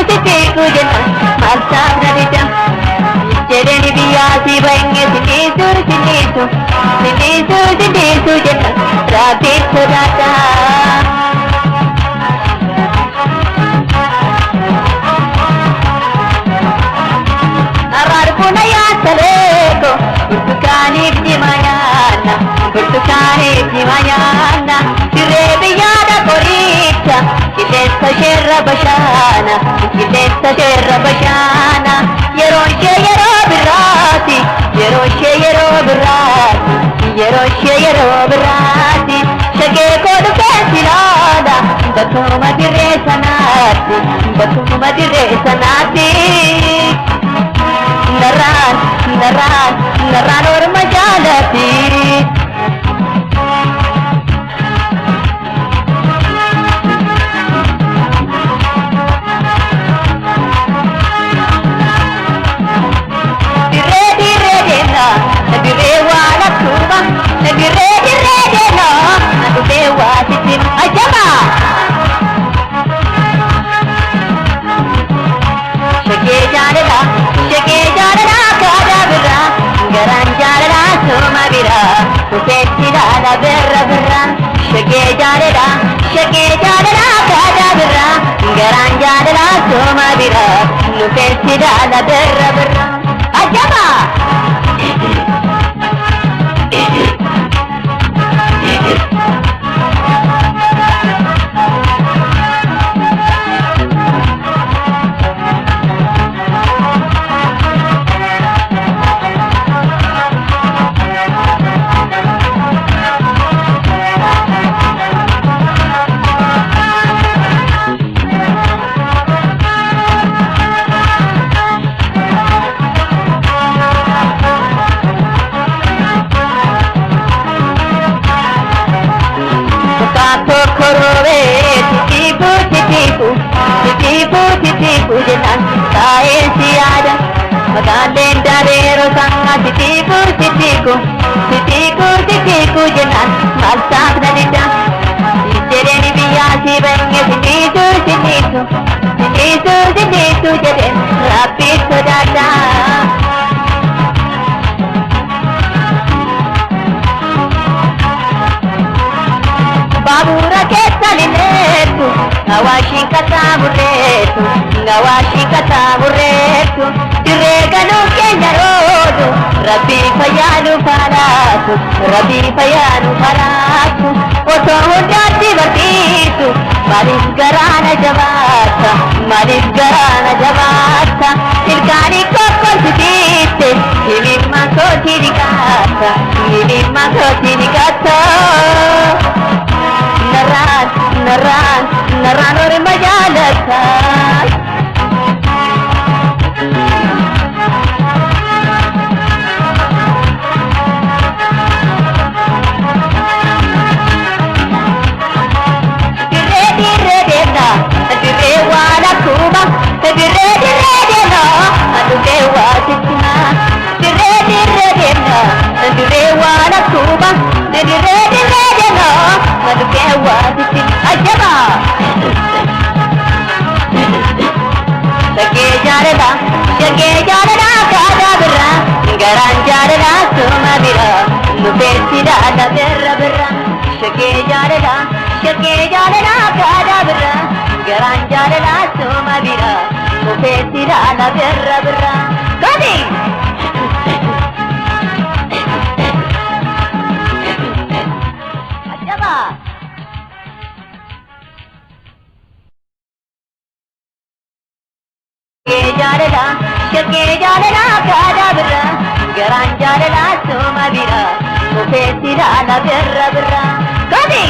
sitiku jenna malsabna dita jereni biyasi bange sitisu jenna ratit sudata arar punaya saleko burtukani jimayana sirebiyada korita kilesta sherra bashana yeroshe yero birati shage kodu pesilada batuma dire sanati naran or majalati shage jarada kada birra garan jarada soma bira nufesida la birra ajaba Sitiku jenan tae siada magaden darero sanga sitiku jenan malsak nadita jereni biyasi bange sitisu jeren rapit sudata babura kesalinetu ngawashi katamuretu direganu kenyarodu rabbi fayanu faratu oto hundati batitu malis garana jawata ilkani kokol sudite himimma koti dikata naran or majalata shage jarada kada birra garan jarada soma bira nufesida la birra shage jarada kada birra garan jarada soma bira nufesida la birra kadi ajaba shage jarada kada birra garan jarada soma bira nufesida la birra kadi